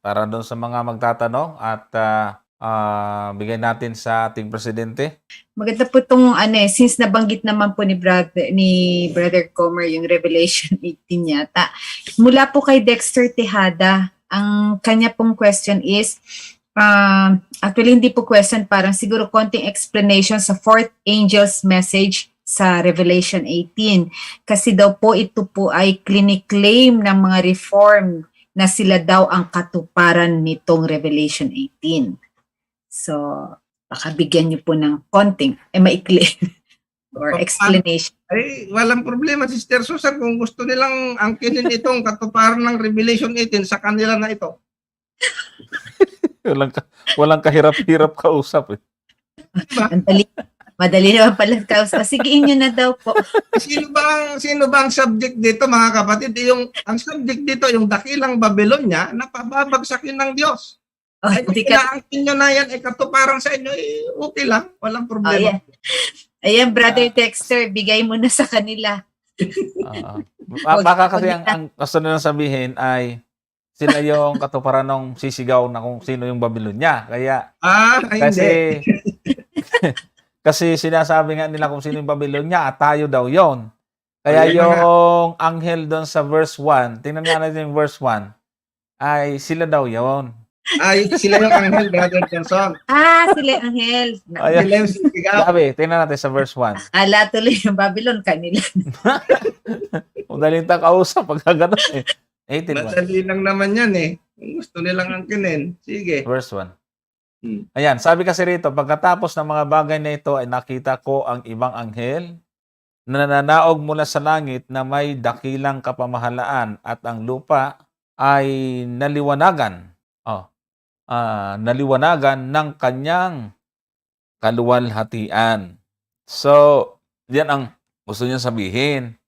para doon sa mga magtatanong at bigay natin sa ating presidente. Maganda po itong since nabanggit naman po ni Brother Comer yung Revelation 18 yata. Mula po kay Dexter Tejada, ang kanya pong question is, actually hindi po question, parang siguro konting explanation sa fourth angel's message sa Revelation 18. Kasi daw po ito po ay clinic-claim ng mga reform na sila daw ang katuparan nitong Revelation 18. So, baka bigyan niyo po ng konting, maikli or explanation. Ay, walang problema, Sister Susan, kung gusto nilang angkinin itong katuparan ng Revelation 18 sa kanila na ito. walang kahirap-hirap kausap eh. Diba? Madali naman pala kausap. Sigiin niyo na daw po. Sino ba ang subject dito, mga kapatid? Ang subject dito, yung dakilang Babylonia na pababagsakin ng Diyos. Ay, kung inaangkin nyo na yan, katuparan sa inyo, okay lang, walang problema. Ayan, Brother Dexter, bigay mo na sa kanila. Baka kasi ang gusto nilang sabihin ay sila yung katuparan ng sisigaw na kung sino yung Babylonia. Kaya, hindi. kasi sinasabi nga nila kung sino yung Babylonia at tayo daw yon. Kaya yung anghel doon sa verse 1, tingnan nga natin yung verse 1, ay sila daw yon. Ay, sila yung anghel, Brother Johnson. Sila yung anghel. Sila yung sisigaw. Sabi, tingnan natin sa verse 1. Ala tuloy yung Babylon kanila. Madaling kausap pagka gano'n eh. 18. Madali lang naman yan eh. Kung gusto nilang angkinin, sige. Verse 1. Ayan, sabi kasi rito, pagkatapos ng mga bagay na ito ay nakita ko ang ibang anghel na nananaog mula sa langit na may dakilang kapamahalaan at ang lupa ay naliwanagan. Naliwanagan ng kanyang kaluwalhatian. So, yan ang gusto niya sabihin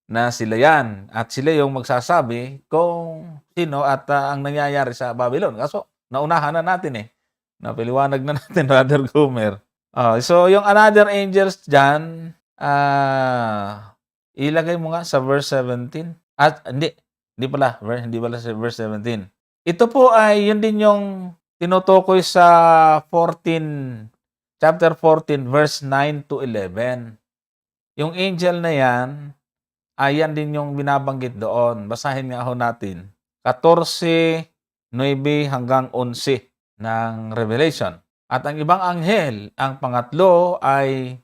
na sila yan at sila yung magsasabi kung sino at ang nangyayari sa Babylon. Kaso, naunahan na natin eh. Napiliwanag na natin, Brother Gomer. So, yung another angels dyan, ilagay mo nga sa verse 17. At hindi pala sa verse 17. Ito po ay yun din yung tinutukoy sa chapter 14, verse 9 to 11. Yung angel na yan, yan din yung binabanggit doon. Basahin nga ho natin. 14, 9 hanggang 11 ng Revelation. At ang ibang anghel, ang pangatlo ay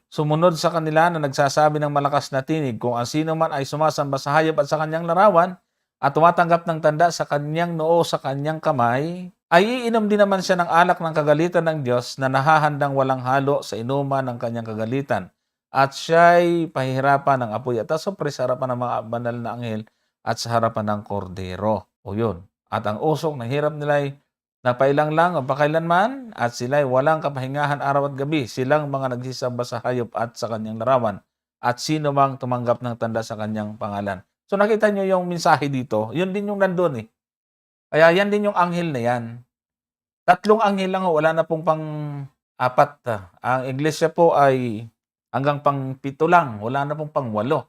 sumunod sa kanila na nagsasabi ng malakas na tinig kung ang sino man ay sumasamba sa hayop at sa kanyang larawan at tumatanggap ng tanda sa kanyang noo sa kanyang kamay, ay iinom din naman siya ng alak ng kagalitan ng Diyos na nahahandang walang halo sa inuman ng kanyang kagalitan. At siya'y pahihirapan ng apoy at asupre sa harapan ng mga banal na anghel at sa harapan ng kordero. O yun. At ang usok ng hirap nila ay napailang lang o pakailanman at sila'y walang kapahingahan araw at gabi. Silang mga nagsisamba sa hayop at sa kanyang larawan at sino mang tumanggap ng tanda sa kanyang pangalan. So nakita nyo yung mensahe dito, yun din yung nandun eh. Kaya yan din yung anghel na yan. 3 anghel lang, wala na pong pang-4. Ang iglesia po ay hanggang pang-7 lang, wala na pong pang-8.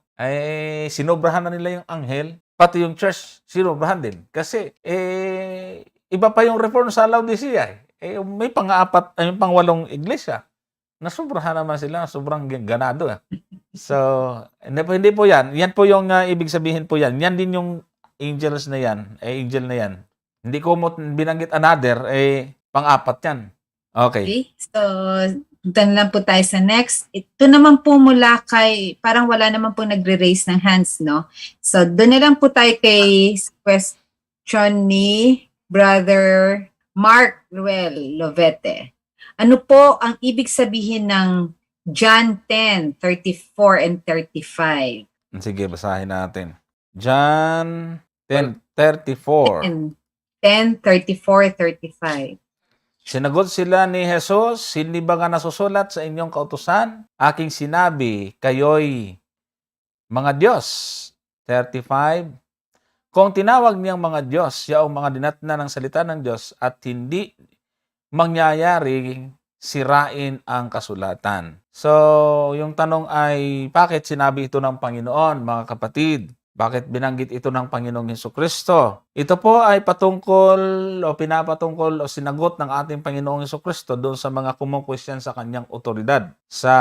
Sinobrahan na nila yung anghel, pati yung church, sinobrahan din. Kasi, iba pa yung reform sa Laodicea eh. May pang-4, may pang-8 iglesia. Nasobrahan naman sila, sobrang ganado eh. So, hindi po yan. Yan po yung ibig sabihin po yan. Yan din yung angels na yan. Angel na yan. Hindi ko mo binanggit another, pang-4 yan. Okay. So, punta na lang po tayo sa next. Ito naman po mula kay, parang wala naman po nagre-raise ng hands, no? So, doon na lang po tayo kay question ni Brother Mark Ruel Lovete. Ano po ang ibig sabihin ng John 10:34 and 35? Sige, basahin natin. John 10:34. 10:34-35. Sinagot sila ni Jesus, hindi ba nga nasusulat sa inyong kautusan? Aking sinabi, kayo'y mga Diyos. 35. Kung tinawag niyang mga Diyos, yaong mga dinatna ng salita ng Diyos at hindi mangyayari sirain ang kasulatan. So, yung tanong ay, bakit sinabi ito ng Panginoon, mga kapatid? Bakit binanggit ito ng Panginoong Hesukristo? Ito po ay patungkol o pinapatungkol o sinagot ng ating Panginoong Hesukristo doon sa mga kumukwestiyon sa kanyang otoridad, sa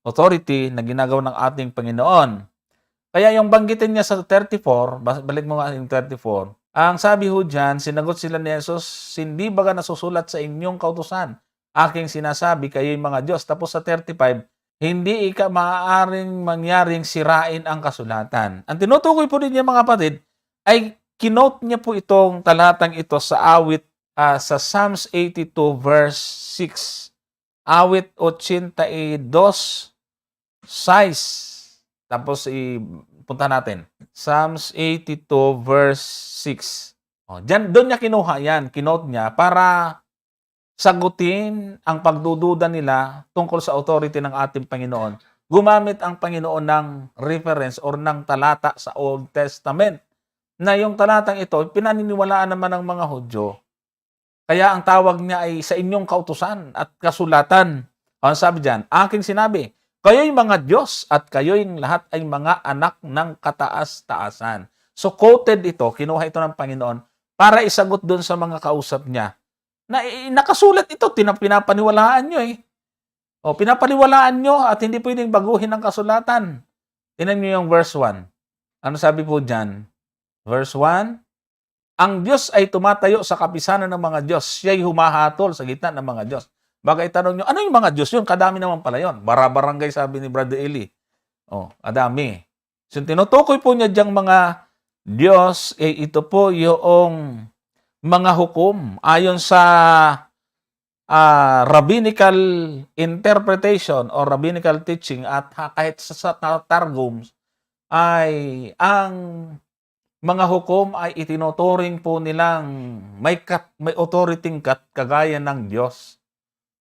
authority na ginagawa ng ating Panginoon. Kaya yung banggitin niya sa 34, balik mo nga yung 34, ang sabi ho dyan, sinagot sila ni Jesus, hindi baga nasusulat sa inyong kautusan, aking sinasabi, kayo'y mga Diyos. Tapos sa 35, hindi maaaring mangyaring sirain ang kasulatan. Ang tinutukoy po din niya mga kapatid, ay kinote niya po itong talatang ito sa awit, sa Psalms 82 verse 6. Awit 82, 6. Tapos punta natin. Psalms 82 verse 6. Doon niya kinuha yan, kinote niya para sagutin ang pagdududa nila tungkol sa authority ng ating Panginoon. Gumamit ang Panginoon ng reference or ng talata sa Old Testament. Na yung talatang ito, pinaniniwalaan naman ng mga Hudyo. Kaya ang tawag niya ay sa inyong kautusan at kasulatan. Ang sabi diyan, aking sinabi, kayo'y mga Diyos at kayo'y lahat ay mga anak ng kataas-taasan. So quoted ito, kinuha ito ng Panginoon para isagot doon sa mga kausap niya. Na nakasulat ito, pinapaniwalaan nyo eh. Pinapaniwalaan nyo at hindi pwedeng baguhin ang kasulatan. Tingnan nyo yung verse 1. Ano sabi po dyan? Verse 1, ang Diyos ay tumatayo sa kapisanan ng mga Diyos. Siya'y humahatol sa gitna ng mga Diyos. Baka itanong nyo, ano yung mga Diyos yun? Kadami naman pala yun. Barabarangay sabi ni Brother Eli. Kadami. So tinutukoy po niya diyang mga Diyos, ito po yung mga hukom ayon sa rabbinical interpretation or rabbinical teaching at kahit sa Targums ay ang mga hukom ay itinuturing po nilang may authority kagaya ng Diyos.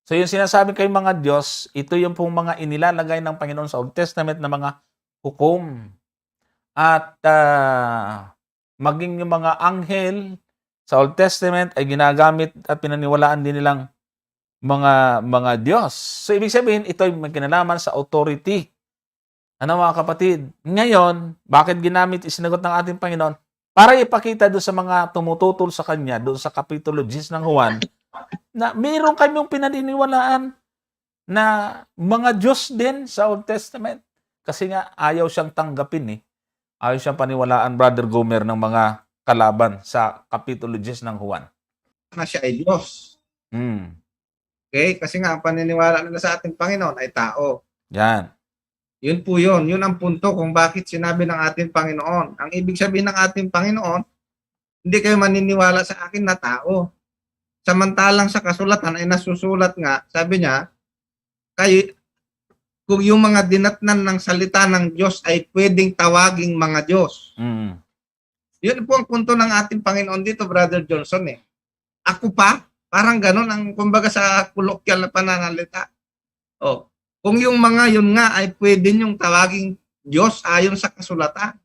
So yung sinasabi kay mga Diyos, ito yung pong mga inilalagay ng Panginoon sa Old Testament na mga hukom. At maging yung mga anghel sa Old Testament ay ginagamit at pinaniwalaan din nilang mga Diyos. So, ibig sabihin, ito ay may kinalaman sa authority. Ano mga kapatid? Ngayon, bakit ginamit, isinagot ng ating Panginoon? Para ipakita doon sa mga tumututol sa Kanya, doon sa Kapitulo 10 ng Juan, na mayroon kaming pinaniniwalaan na mga Diyos din sa Old Testament. Kasi nga, ayaw siyang tanggapin eh. Ayaw siyang paniwalaan, Brother Gomer, ng mga kalaban sa Kapitulo 10 ng Juan. Na siya ay Diyos. Okay? Kasi nga, ang paniniwala nila sa ating Panginoon ay tao. Yan. Yun po yun. Yun ang punto kung bakit sinabi ng ating Panginoon. Ang ibig sabihin ng ating Panginoon, hindi kayo maniniwala sa akin na tao. Samantalang sa kasulatan ay nasusulat nga, sabi niya, kayo, kung yung mga dinatnan ng salita ng Diyos ay pwedeng tawaging mga Diyos. Yun po ang punto ng ating Panginoon dito, Brother Johnson eh. Ako pa, parang ganun ang kumbaga sa kolokyal na pananalita. Kung yung mga yun nga ay pwede yung tawaging Diyos ayon sa kasulatan.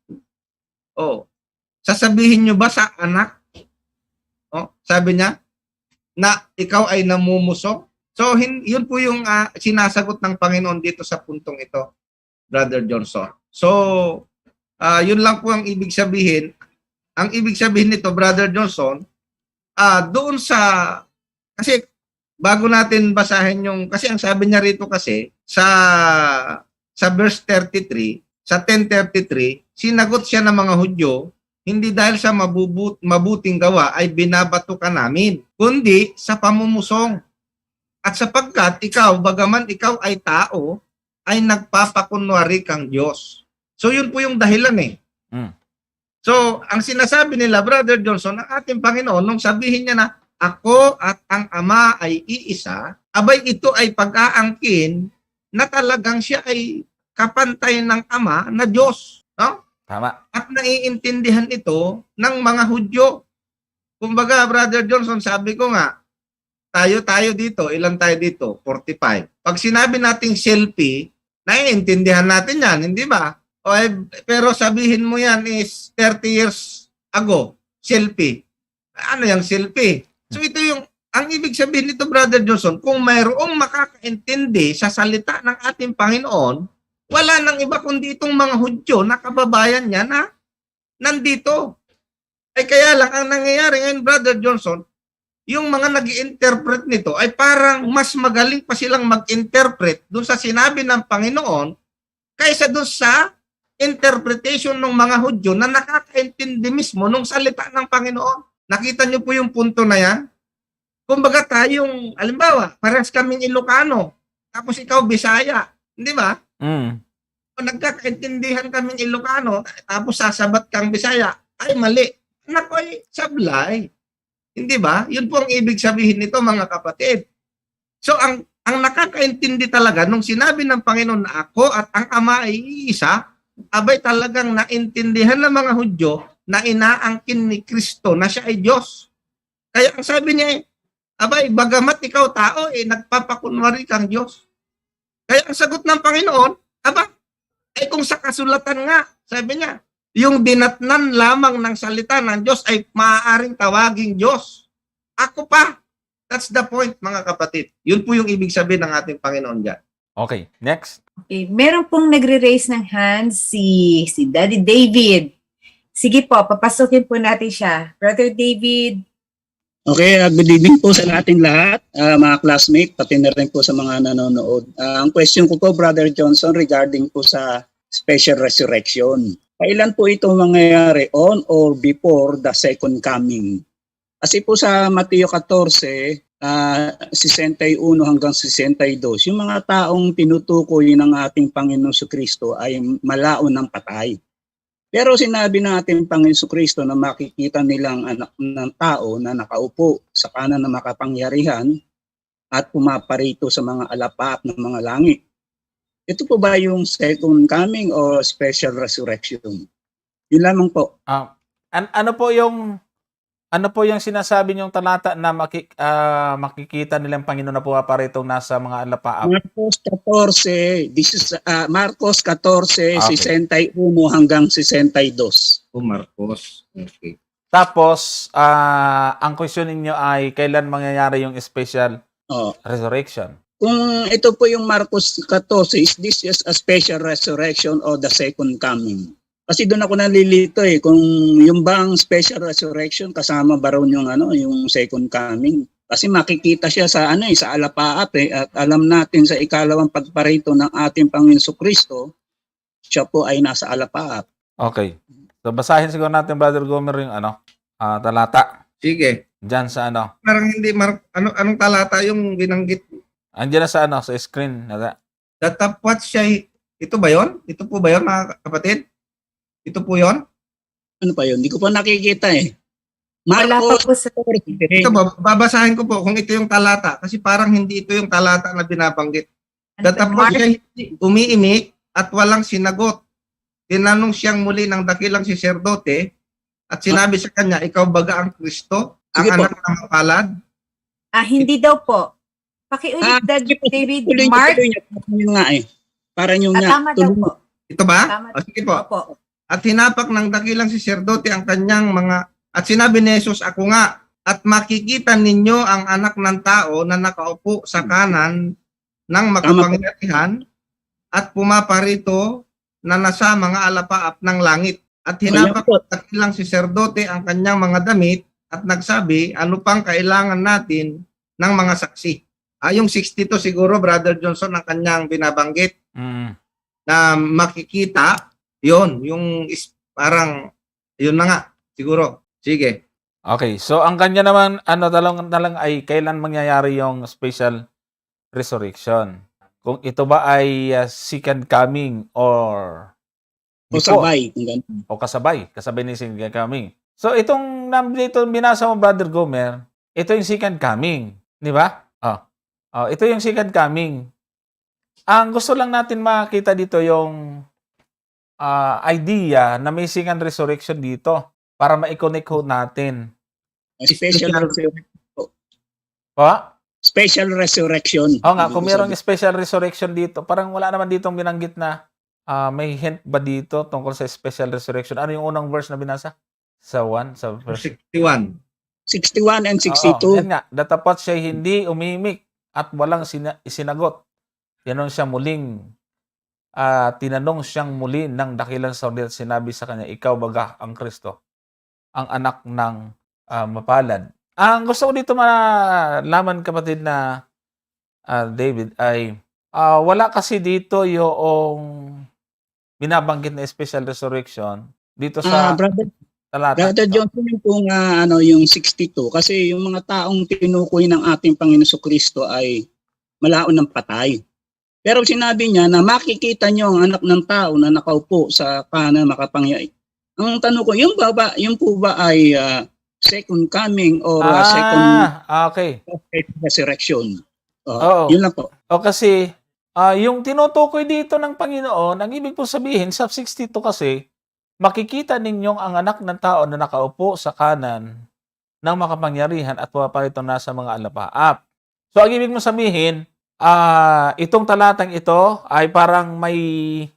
Sasabihin nyo ba sa anak? Sabi niya, na ikaw ay namumuso. So, yun po yung sinasagot ng Panginoon dito sa puntong ito, Brother Johnson. So, yun lang po ang ibig sabihin. Ang ibig sabihin nito, Brother Johnson, doon sa, kasi bago natin basahin yung, kasi ang sabi niya rito kasi, sa verse 33, sa 10:33, sinagot siya ng mga Hudyo, hindi dahil sa mabuting gawa ay binabato ka namin, kundi sa pamumusong. At sapagkat ikaw, bagaman ikaw ay tao, ay nagpapakunwari kang Diyos. So yun po yung dahilan eh. So, ang sinasabi nila, Brother Johnson, ang ating Panginoon, nung sabihin niya na, ako at ang Ama ay iisa, abay ito ay pag-aangkin na talagang siya ay kapantay ng Ama na Diyos. No? Tama. At naiintindihan ito ng mga Hudyo. Kumbaga, Brother Johnson, sabi ko nga, tayo dito, ilan tayo dito? 45. Pag sinabi nating selfie, naiintindihan natin yan, hindi ba? Pero sabihin mo yan is 30 years ago, selfie. Ano yung selfie? So ito yung, ang ibig sabihin nito, Brother Johnson, kung mayroong makakaintindi sa salita ng ating Panginoon, Wala nang iba kundi itong mga Hudyo na kababayan niya na nandito. Ay kaya lang, ang nangyayari ngayon, Brother Johnson, yung mga nag-i-interpret nito ay parang mas magaling pa silang mag-interpret doon sa sinabi ng Panginoon kaysa doon sa interpretation ng mga Hudyo na nakakaintindi mismo nung salita ng Panginoon. Nakita niyo po yung punto na yan? Kumbaga tayong, alimbawa, parehas kaming Ilocano, tapos ikaw Bisaya, di ba? Mm. Kung nagkakaintindihan kaming Ilocano, tapos sasabat kang Bisaya, ay mali. Anak ko ay sablay. Hindi ba? Yun po ang ibig sabihin nito, mga kapatid. So, ang nakakaintindi talaga, nung sinabi ng Panginoon na ako at ang Ama ay iisa, abay talagang naintindihan ng mga Hudyo na inaangkin ni Kristo na siya ay Diyos. Kaya ang sabi niya abay, bagamat ikaw tao, nagpapakunwari kang Diyos. Kaya ang sagot ng Panginoon, kung sa kasulatan nga, sabi niya, yung dinatnan lamang ng salita ng Diyos ay maaaring tawaging Diyos. Ako pa. That's the point, mga kapatid. Yun po yung ibig sabihin ng ating Panginoon dyan. Okay, next. Okay, meron pong nagre-raise ng hand si Daddy David. Sige po, papasukin po natin siya. Brother David. Okay, good evening po sa ating lahat, mga classmate, pati na rin po sa mga nanonood. Ang question ko po, Brother Johnson, regarding po sa special resurrection. Kailan po ito mangyayari, on or before the second coming? Kasi po sa Mateo 14, 61 hanggang 62, yung mga taong tinutukoy ng ating Panginoon Kristo ay malaon ng patay. Pero sinabi ng ating Panginoon Kristo na makikita nilang anak ng tao na nakaupo sa kanan ng makapangyarihan at pumaparito sa mga alapaap ng mga langit. Ito po ba yung second coming o special resurrection? Yun lamang po. Ano po yung sinasabi niyong talata na makikita nilang Panginoon na pumaparito nasa mga alapaap? Marcos 14, this is Marcos 14, Okay. 61 hanggang 62. Marcos. Okay. Tapos, ang question ninyo ay kailan mangyayari yung special Oh. resurrection? Kung ito po yung Marcos 14, is this is a special resurrection or the second coming? Kasi doon ako nalilito kung yung bang special resurrection kasama ba raw yung yung second coming. Kasi makikita siya sa sa alapaap at alam natin sa ikalawang pagparito ng ating Panginoon Kristo, siya po ay nasa alapaap. Okay. So basahin siguro natin, Brother Gomer, yung talata. Sige. Diyan sa Parang hindi, anong talata yung binanggit? Andiyan na sa screen. Datapwat siya, ito ba yon? Ito po ba yon, mga kapatid? Ito po yon? Ano pa yun? Hindi ko pa nakikita Wala pa Marcos po sa... 14. Ito, babasahin ko po kung ito yung talata. Kasi parang hindi ito yung talata na binabanggit. Datapwat siya umiimik at walang sinagot. Tinanong siyang muli ng dakilang saserdote at sinabi sa kanya, ikaw baga ang Kristo, ang Sige po. anak ng mapalad? hindi daw po. Pakiulit, Daddy David. Mark. Yung nga Parang yung nga. Tama daw po. Ito ba? Tama. Sige po. Opo. At hinapak ng dakilang saserdote ang kanyang mga, at sinabi ni Jesus, ako nga, at makikita ninyo ang anak ng tao na nakaupo sa kanan ng makapangyarihan at pumaparito na nasa mga alapaap ng langit. At hinapak ng dakilang saserdote ang kanyang mga damit at nagsabi, ano pang kailangan natin ng mga saksi? Yung 62 siguro, Brother Johnson, ang kanyang binabanggit na makikita, yon yung parang, yun na nga, siguro. Sige. Okay. So ang kanya naman, talang ay kailan mangyayari yung special resurrection? Kung ito ba ay second coming or O before? sabay. O kasabay ni second coming. So itong dito binasa mo, Brother Gomer, ito yung second coming, di ba? Ito yung second coming. Ang gusto lang natin makita dito yung idea na may second resurrection dito para ma-connect ho natin. Special resurrection. Special resurrection. Nga, kung mayroong special resurrection dito, parang wala naman ditong binanggit na may hint ba dito tungkol sa special resurrection? Ano yung unang verse na binasa? Sa verse 61. 61 and Oo, 62. yan nga, datapot siya hindi umimik at walang isinagot. Yan siya muling tinanong siyang muli ng dakilang saudit, sinabi sa kanya, ikaw baga ang Kristo, ang anak ng mapalad. Ang gusto ko dito malaman, kapatid na David, ay wala kasi dito yung binabanggit na special resurrection dito sa talata. Brother Johnson, yung pong yung 62, kasi yung mga taong tinukoy ng ating Panginoon Kristo ay malaon ng patay. Pero sinabi niya na makikita niyo ang anak ng tao na nakaupo sa kanan makapangyarihan. Ang tanong ko, yung po ba ay second coming or second Okay. resurrection? Oo. Yun lang po. O kasi, yung tinutukoy dito ng Panginoon, ang ibig po sabihin, sa 62 kasi, makikita ninyong ang anak ng tao na nakaupo sa kanan ng makapangyarihan at pumaparito na sa mga alapaap. So, ang ibig mo sabihin, itong talatang ito ay parang may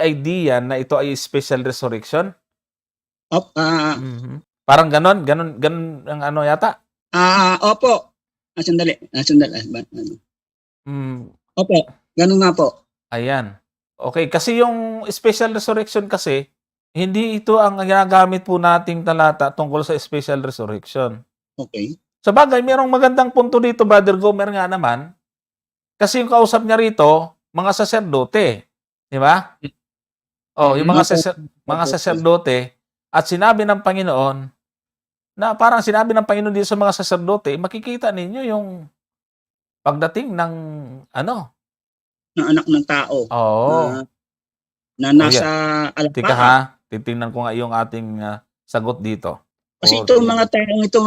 idea na ito ay special resurrection. Parang ganon ang yata. Opo. Sandali. Opo, ganun nga po. Ayan. Okay, kasi yung special resurrection kasi, hindi ito ang ginagamit po nating talata tungkol sa special resurrection. Okay. Sa bagay, mayroong magandang punto dito, Brother Gomer nga naman. Kasi yung kausap niya rito, mga saserdote. Di ba? Yung mga saserdote, at sinabi ng Panginoon, na parang sinabi ng Panginoon dito sa mga saserdote, makikita ninyo yung pagdating ng Ng anak ng tao. Oo. Na nasa Tika ha, titingnan ko nga yung ating sagot dito. Kasi itong mga taong ito,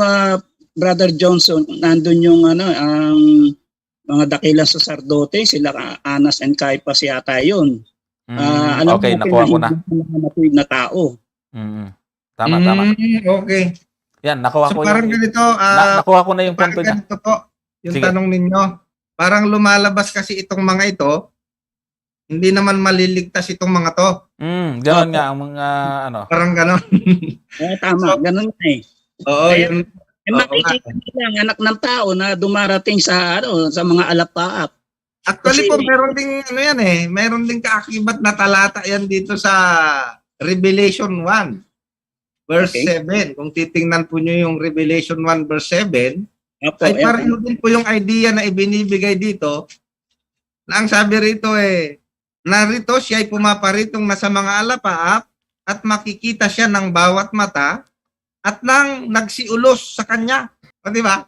Brother Johnson, nandun yung ang mga dakilang saserdote, sila Anas and Caiaphas yata yun. Alam okay, natin nakuha ko na. Mga matuwid na tao. Tama. Okay. Yan, nakuha So ko parang yung, ganito, nakuha ko na yung punto niya. ganito po, yung Sige. tanong ninyo. Parang lumalabas kasi itong mga ito, hindi naman maliligtas itong mga to. Gano'n nga ang mga Parang gano'n. Tama, ganun na eh. Oo, yun. Makikita nila ang anak ng tao na dumarating sa sa mga alapaap. Actually Kasi- po, meron ding meron ding kaakibat na talata yan dito sa Revelation 1, verse Okay. 7. Kung titingnan po nyo yung Revelation 1, verse 7, Opo, ay pareho din po yung idea na ibinibigay dito, na ang sabi rito narito siya ay pumaparitong nasa mga alapaap at makikita siya ng bawat mata at nang nagsiulos sa kanya. O, di ba?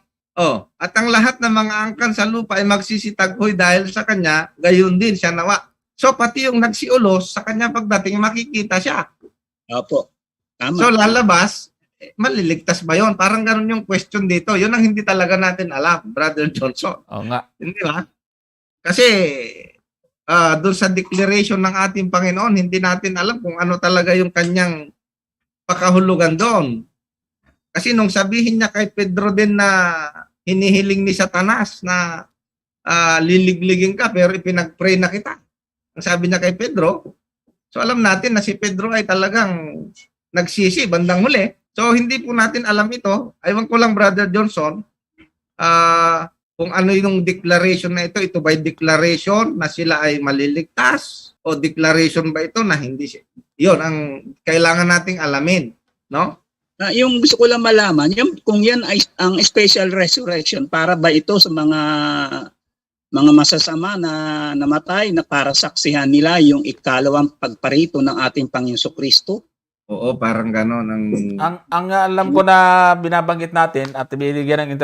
At ang lahat ng mga angkan sa lupa ay magsisitaghoy dahil sa kanya, gayon din siya nawa. So pati yung nagsiulos sa kanya pagdating makikita siya. Opo. Tama. So lalabas, maliligtas ba yon? Parang ganun yung question dito. Yun ang hindi talaga natin alam, Brother Johnson. Oo nga. Hindi ba? Kasi doon sa declaration ng ating Panginoon, hindi natin alam kung ano talaga yung kanyang pakahulugan doon. Kasi nung sabihin niya kay Pedro din na hinihiling ni Satanas na liligligin ka pero ipinag-pray na kita. Ang sabi niya kay Pedro, so alam natin na si Pedro ay talagang nagsisi bandang huli. So hindi po natin alam ito. Aywan ko lang, Brother Johnson, kung ano yung declaration na ito by declaration na sila ay maliligtas o declaration ba ito na hindi siya. Yun ang kailangan nating alamin, no? Yung gusto ko lang malaman, kung yan ay ang special resurrection, para ba ito sa mga masasama na namatay na para saksihan nila yung ikalawang pagparito ng ating Panginoon Kristo? Oo, parang gano'n. Ang alam ko na binabanggit natin at binigyan ng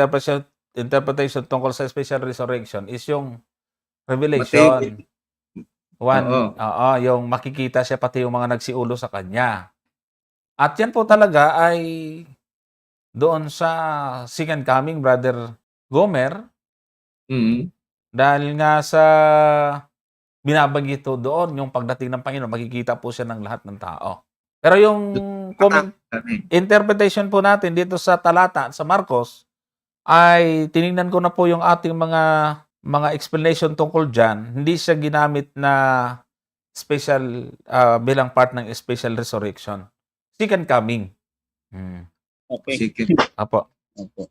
interpretation tungkol sa special resurrection is yung Revelation 1. Oo, yung makikita siya pati yung mga nagsiulo sa kanya. At yan po talaga ay doon sa second coming, Brother Gomer, dahil nga sa binabanggit doon yung pagdating ng Panginoon, makikita po siya ng lahat ng tao. Pero yung interpretation po natin dito sa talata sa Marcos ay tiningnan ko na po yung ating mga explanation tungkol dyan. Hindi siya ginamit na special bilang part ng special resurrection. Second coming. Okay. Sige. Apo. Opo.